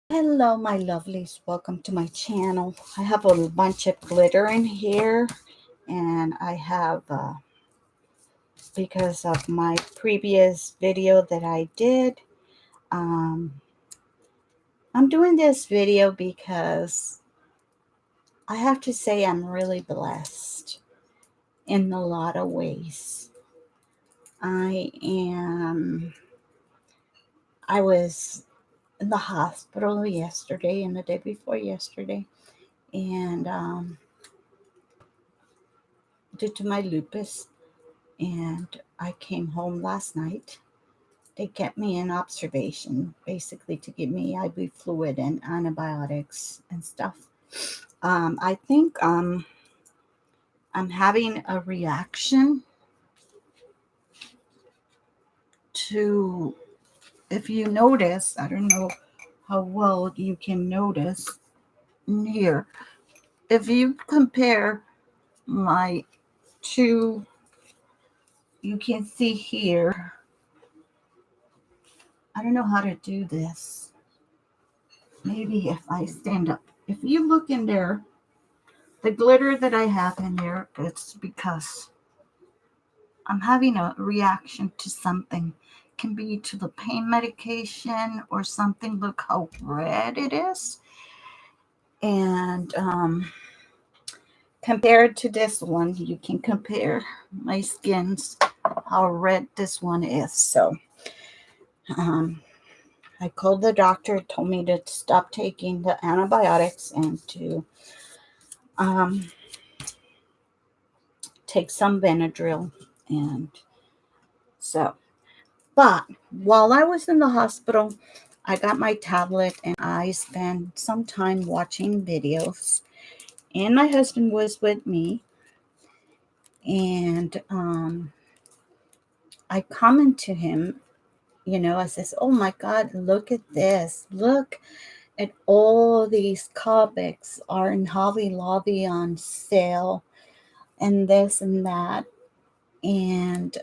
Hello, my lovelies. Welcome to my channel. I have a bunch of glitter in here, and I have, because of my previous video that I did, um, I'm doing this video because I have to say I'm really blessed in a lot of ways. I am, I was in the hospital yesterday and the day before yesterday, and due to my lupus. And I came home last night. They kept me in observation, basically to give me IV fluid and antibiotics and stuff. I think I'm having a reaction to, if you notice, I don't know how well you can notice here. If you compare my two, you can see here, I don't know how to do this. Maybe if I stand up. If you look in there, the glitter that I have in there, it's because I'm having a reaction to something. It can be to the pain medication or something. Look how red it is. And compared to this one, you can compare my skin's how red this one is. So um, I called the doctor, told me to stop taking the antibiotics and to um, take some Benadryl. And so, but while I was in the hospital, I got my tablet and I spent some time watching videos. And my husband was with me. And I comment to him, I says, "Oh my God, look at this. Look at all these comics are in Hobby Lobby on sale and this and that." And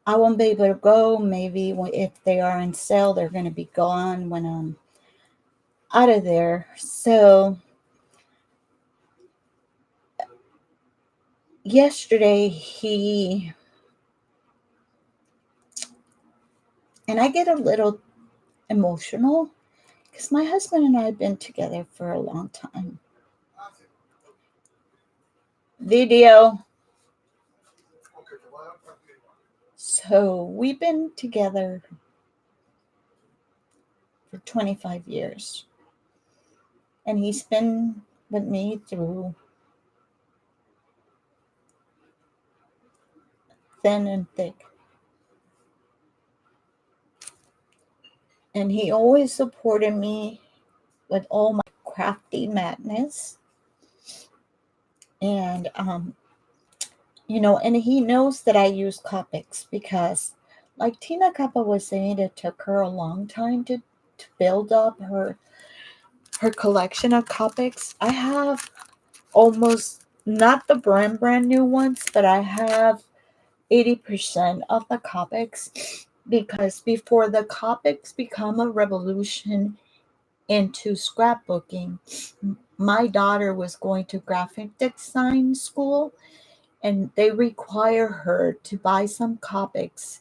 I won't be able to go. Maybe if they are on sale, they're going to be gone when I'm out of there. So yesterday and I get a little emotional because my husband and I have been together for a long time. Video. So we've been together for 25 years. And he's been with me through thin and thick. And he always supported me with all my crafty madness. And, and he knows that I use Copics because, like Tina Kappa was saying, it took her a long time to build up her collection of Copics. I have almost not the brand new ones, but I have 80% of the Copics because before the Copics become a revolution into scrapbooking, my daughter was going to graphic design school and they require her to buy some Copics.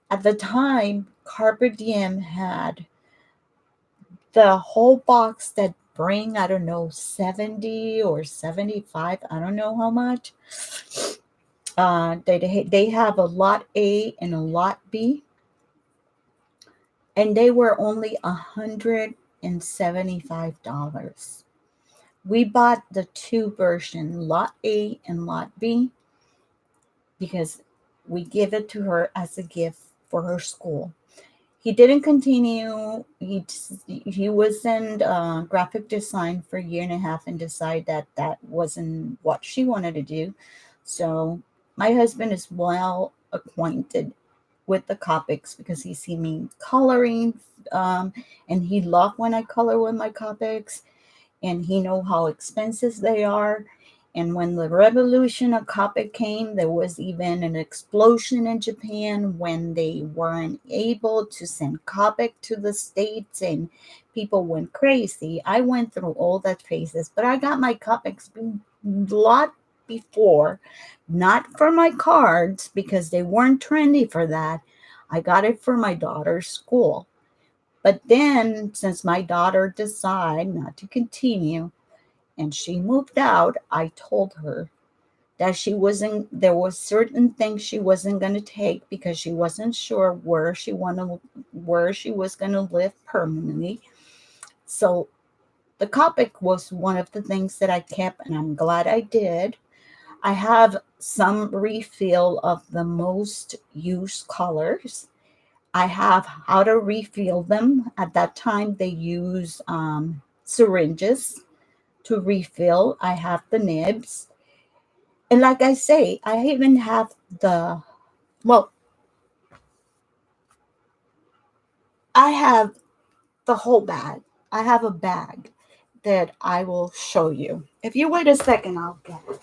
At the time, Carpe Diem had the whole box that bring, I don't know, 70 or 75, I don't know how much. They have a lot A and a lot B, and they were only $175. We bought the two version, lot A and lot B, because we give it to her as a gift for her school. He didn't continue. He was in graphic design for a year and a half and decided that that wasn't what she wanted to do. So my husband is well acquainted with the Copics because he's seen me coloring, and he loved when I color with my Copics, and he know how expensive they are. And when the revolution of Copic came, there was even an explosion in Japan when they weren't able to send Copic to the States and people went crazy. I went through all that phases, but I got my Copics a lot before, not for my cards because they weren't trendy for that. I got it for my daughter's school. But then, since my daughter decided not to continue, and she moved out, I told her that there was certain things she wasn't going to take because she wasn't sure where she was going to live permanently. So the Copic was one of the things that I kept, and I'm glad I did. I have some refill of the most used colors. I have how to refill them. At that time, they use syringes to refill. I have the nibs. And like I say, I even have well, I have the whole bag. I have a bag that I will show you. If you wait a second, I'll get it.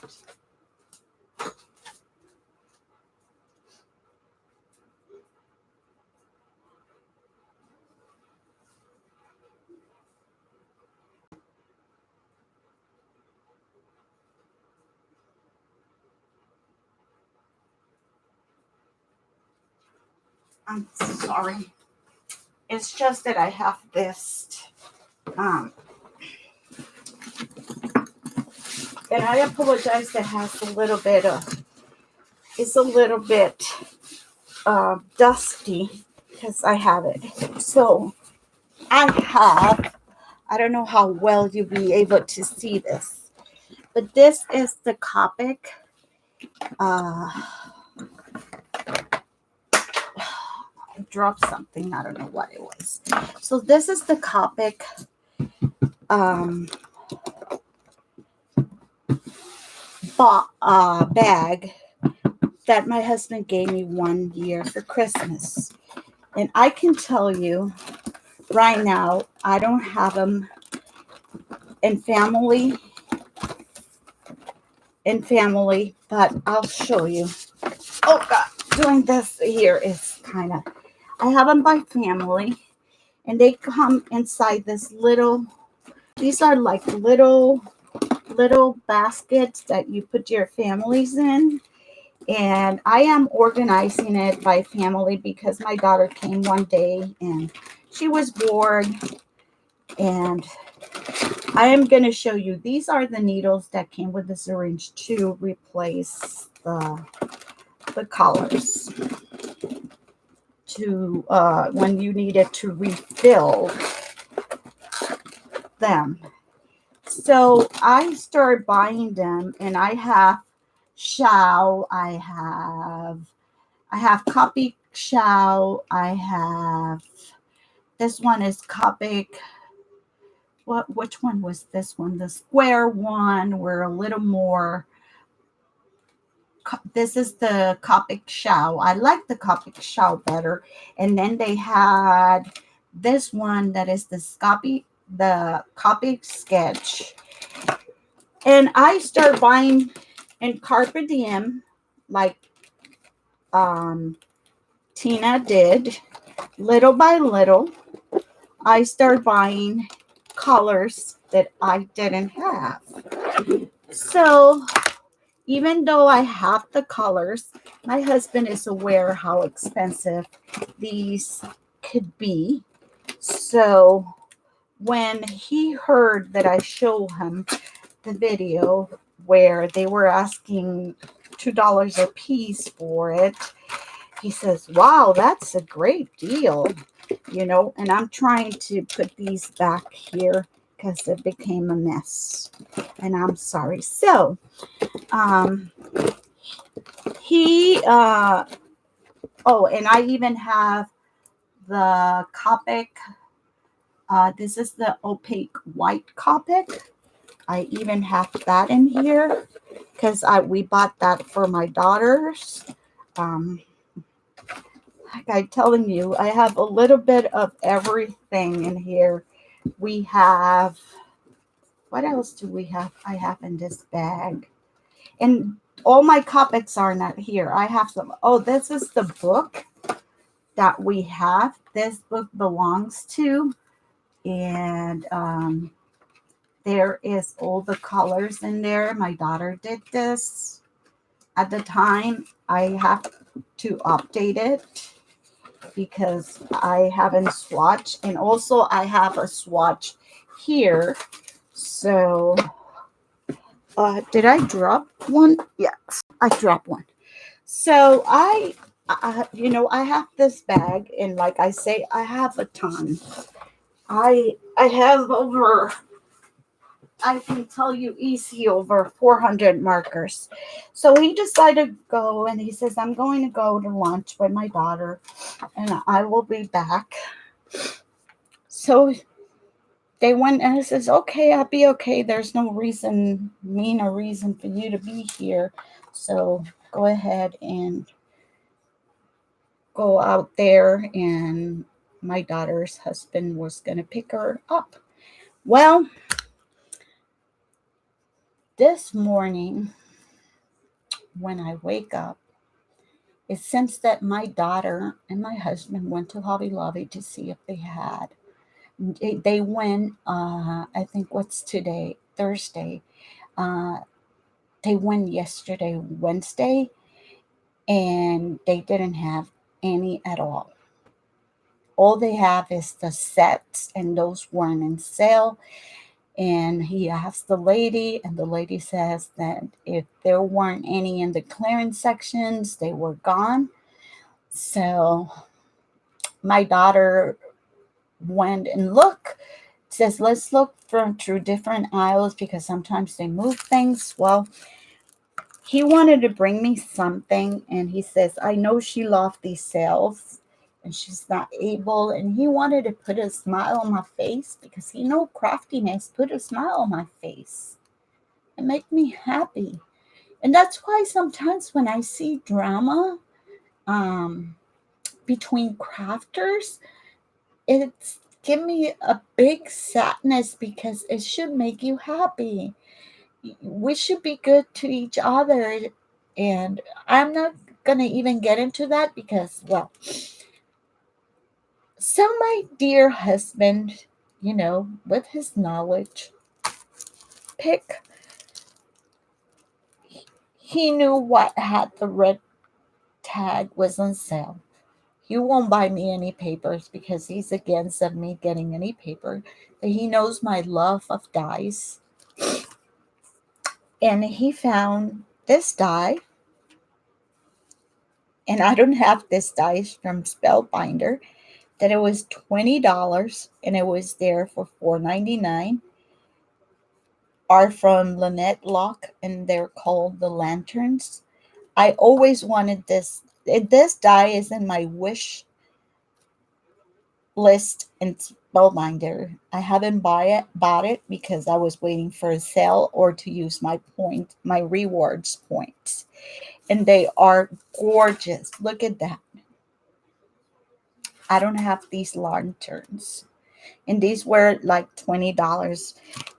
I'm sorry. It's just that I have this. Um, and I apologize that has a little bit of, it's a little bit dusty because I have it. So I don't know how well you'll be able to see this, but this is the Copic. I dropped something. I don't know what it was. So this is the Copic bag that my husband gave me one year for Christmas. And I can tell you right now, I don't have them in family, but I'll show you. Oh God, doing this here is kind of, I have them by family, and they come inside this little, these are like little baskets that you put your families in. And I am organizing it by family because my daughter came one day and she was bored. And I am going to show you, these are the needles that came with the syringe to replace the collars to when you needed to refill them. So I started buying them, and I have Shao, I have Copic Shao, I have, this one is Copic, which one was this one? The square one, were a little more, this is the Copic Shao. I like the Copic Shao better. And then they had this one that is the Copic Sketch. And I started buying in Carpe Diem, like Tina did, little by little. I started buying colors that I didn't have. So even though I have the colors, my husband is aware how expensive these could be. So when he heard that I showed him the video where they were asking $2 a piece for it, he says, wow, that's a great deal, and I'm trying to put these back here because it became a mess, and I'm sorry. So and I even have the Copic. This is the opaque white Copic. I even have that in here because we bought that for my daughters. Like I'm telling you, I have a little bit of everything in here. We have, what else do we have? I have in this bag. And all my Copics are not here. I have some. Oh, this is the book that we have. This book belongs to. And there is all the colors in there. My daughter did this. At the time, I have to update it because I haven't swatched. And also I have a swatch here. So, did I drop one? Yes, I dropped one. So I have this bag, and like I say, I have a ton. I have over, I can tell you easy, over 400 markers. So he decided to go, and he says, I'm going to go to lunch with my daughter, and I will be back. So they went, and he says, okay, I'll be okay. There's no reason for you to be here. So go ahead and go out there, and my daughter's husband was going to pick her up. Well, this morning when I wake up, it seems that my daughter and my husband went to Hobby Lobby to see if they had. They went, I think, what's today? Thursday. Uh, they went yesterday, Wednesday, and they didn't have any at all. All they have is the sets, and those weren't in sale. And he asked the lady, and the lady says that if there weren't any in the clearance sections, they were gone. So my daughter went and looked, says, let's look through different aisles because sometimes they move things. Well, he wanted to bring me something, and he says, I know she lost these sales and she's not able, and he wanted to put a smile on my face because he know craftiness put a smile on my face and make me happy. And that's why sometimes when I see drama between crafters, it's give me a big sadness because it should make you happy. We should be good to each other. And I'm not going to even get into that because, well, so my dear husband, with his knowledge, pick, he knew what had the red tag was on sale. He won't buy me any papers because he's against of me getting any paper. But he knows my love of dies. And he found this die. And I don't have this dice from Spellbinder. That it was $20 and it was there for $4.99. Are from Lynette Locke, and they're called the Lanterns. I always wanted this. This die is in my wish list in Spellbinder. I haven't bought it because I was waiting for a sale or to use my rewards points. And they are gorgeous. Look at that. I don't have these lanterns. And these were like $20.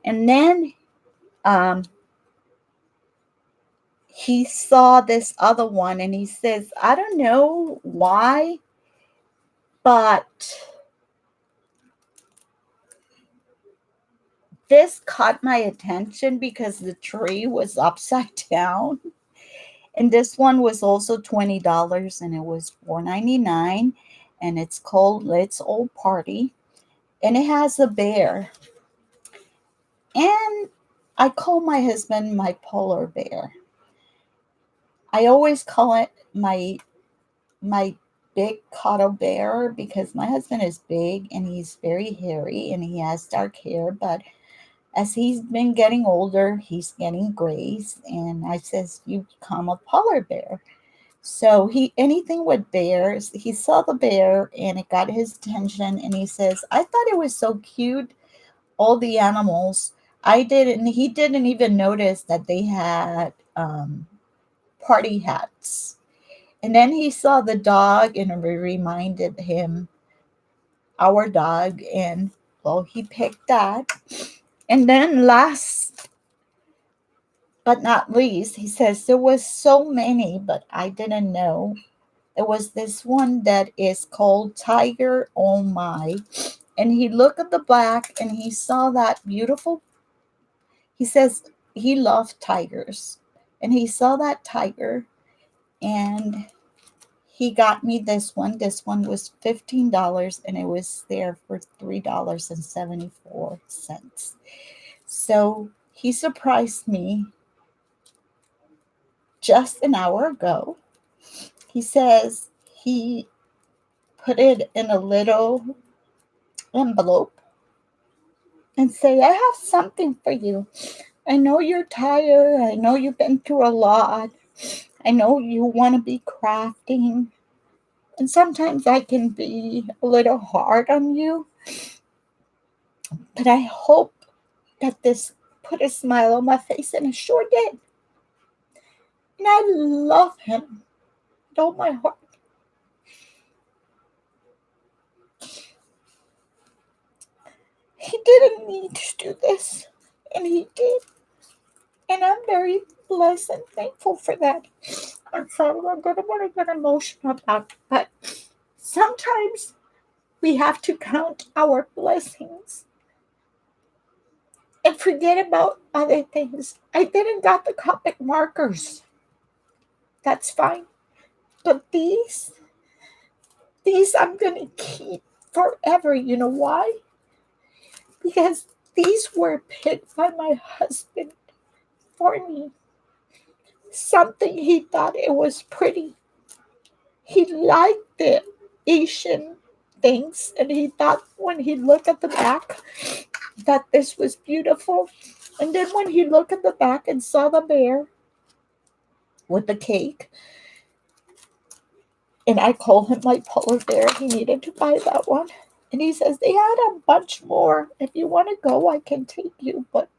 And then he saw this other one and he says, I don't know why, but this caught my attention because the tree was upside down. And this one was also $20 and it was $4.99. And it's called Let's All Party. And it has a bear. And I call my husband my polar bear. I always call it my big cuddle bear because my husband is big and he's very hairy and he has dark hair, but as he's been getting older, he's getting grays, and I says, you become a polar bear. So anything with bears, he saw the bear and it got his attention, and he says, I thought it was so cute, all the animals. He didn't even notice that they had party hats. And then he saw the dog and it reminded him our dog, and well, he picked that. And then but not least, he says there was so many, but I didn't know. There was this one that is called Tiger Oh My. And he looked at the back and he saw that beautiful. He says he loved tigers. And he saw that tiger and he got me this one. This one was $15 and it was there for $3.74. So he surprised me just an hour ago. He says he put it in a little envelope and say, I have something for you. I know you're tired. I know you've been through a lot. I know you want to be crafting. And sometimes I can be a little hard on you. But I hope that this put a smile on my face, and it sure did. And I love him with all my heart. He didn't need to do this, and he did. And I'm very blessed and thankful for that. I'm sorry, I'm going to want to get emotional about it, but sometimes we have to count our blessings and forget about other things. I didn't got the Copic markers. That's fine. But these I'm going to keep forever. You know why? Because these were picked by my husband for me. Something he thought it was pretty. He liked the Asian things, and he thought when he looked at the back that this was beautiful. And then when he looked at the back and saw the bear with the cake, and I called him my polar bear, he needed to buy that one. And he says, they had a bunch more. If you want to go, I can take you. But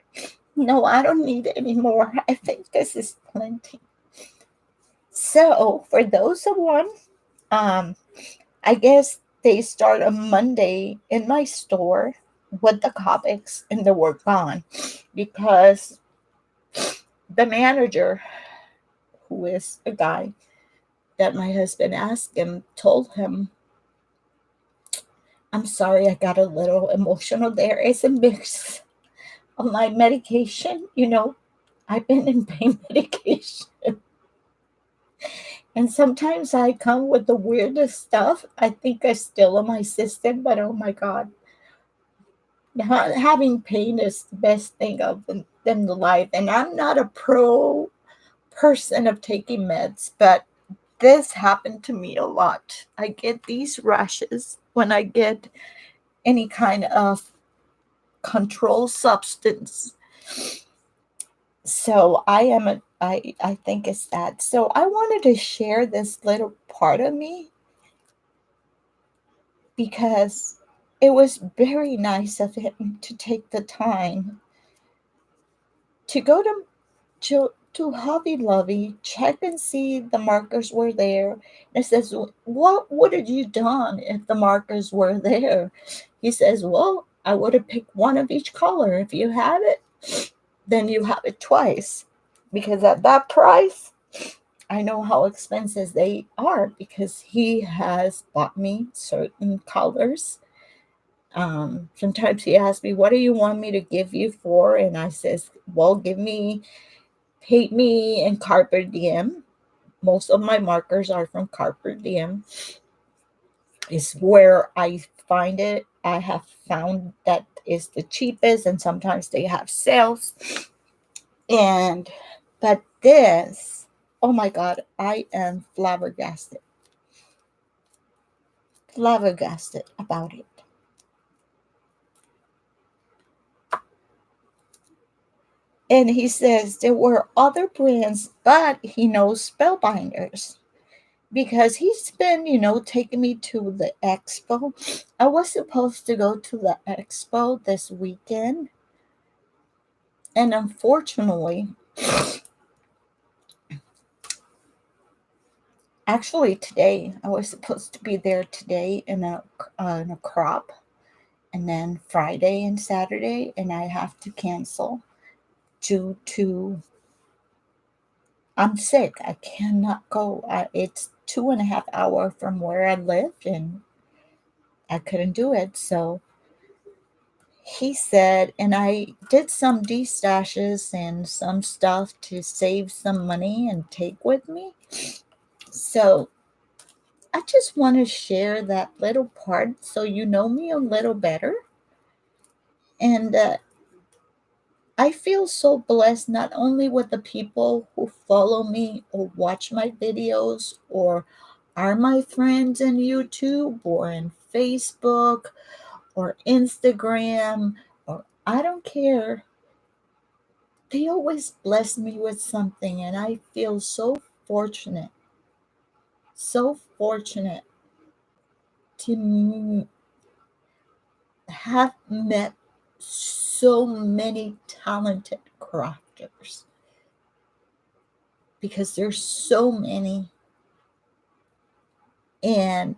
no, I don't need any more. I think this is plenty. So for those who want, I guess they start on Monday in my store with the comics and they were gone because the manager, who is a guy that my husband asked him, told him, I'm sorry, I got a little emotional there. It's a mix of my medication. I've been in pain medication. And sometimes I come with the weirdest stuff. I think it's still in my system, but oh my God. Having pain is the best thing of than the life. And I'm not a pro person of taking meds, but this happened to me a lot. I get these rashes when I get any kind of controlled substance. So I think it's that. So I wanted to share this little part of me because it was very nice of him to take the time to go to Hobby Lobby, check and see the markers were there. And it says, what would have you done if the markers were there? He says, well, I would have picked one of each color. If you have it, then you have it twice. Because at that price, I know how expensive they are because he has bought me certain colors. Sometimes he asks me, what do you want me to give you for? And I says, well, paint me in Carpe Diem. Most of my markers are from Carpe Diem. Is where I find it. I have found that is the cheapest, and sometimes they have sales. And but this, oh my God, I am flabbergasted about it. And he says there were other brands, but he knows Spellbinders because he's been, taking me to the expo. I was supposed to go to the expo this weekend. And unfortunately, actually today, I was supposed to be there today in a crop. And then Friday and Saturday, and I have to cancel due to I'm sick. I cannot go. It's 2.5 hours from where I live, and I couldn't do it. So he said, and I did some destashes and some stuff to save some money and take with me. So I just want to share that little part so you know me a little better. And I feel so blessed not only with the people who follow me or watch my videos or are my friends in YouTube or in Facebook or Instagram, or I don't care. They always bless me with something, and I feel so fortunate to have met so many talented crafters, because there's so many, and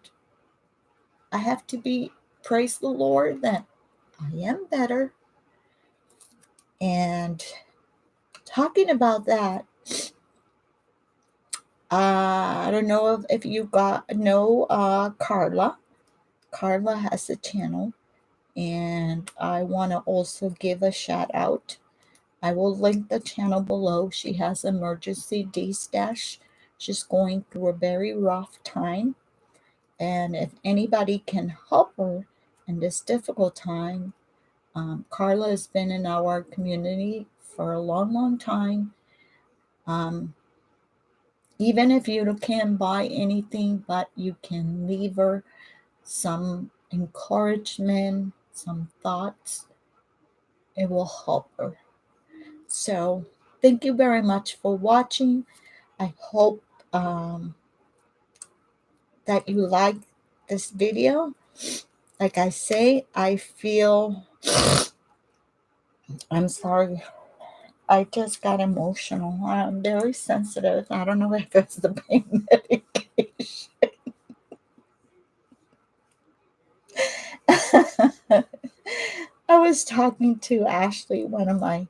I have to be praise the Lord that I am better. And talking about that, I don't know if you got know Carla. Carla has a channel, and I want to also give a shout out. I will link the channel below. She has emergency D-stash. She's going through a very rough time, and if anybody can help her in this difficult time, Carla has been in our community for a long, long time. Um, Even if you can't buy anything, but you can leave her some encouragement, some thoughts, it will help her. So, thank you very much for watching. I hope that you like this video. Like I say, I'm sorry, I just got emotional. I'm very sensitive. I don't know if it's the pain medication. I was talking to Ashley, one of my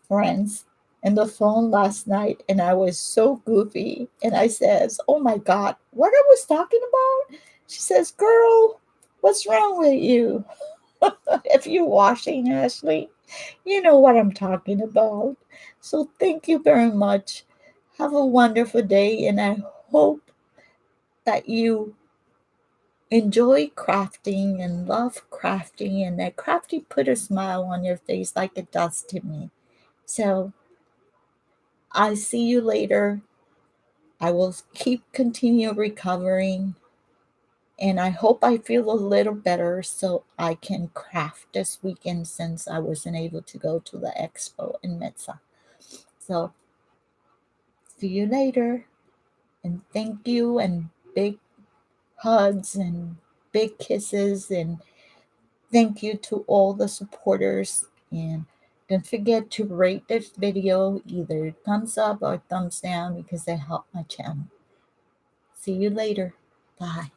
friends, in the phone last night, and I was so goofy. And I says, "Oh my God, what I was talking about?" She says, "Girl, what's wrong with you?" If you're watching, Ashley, you know what I'm talking about. So thank you very much. Have a wonderful day, and I hope that you enjoy crafting and love crafting, and that crafty put a smile on your face like it does to me. So I see you later. I will keep continue recovering, and I hope I feel a little better so I can craft this weekend since I wasn't able to go to the expo in Mesa. So see you later, and thank you, and big hugs and big kisses, and thank you to all the supporters. And don't forget to rate this video either thumbs up or thumbs down because they help my channel. See you later. Bye.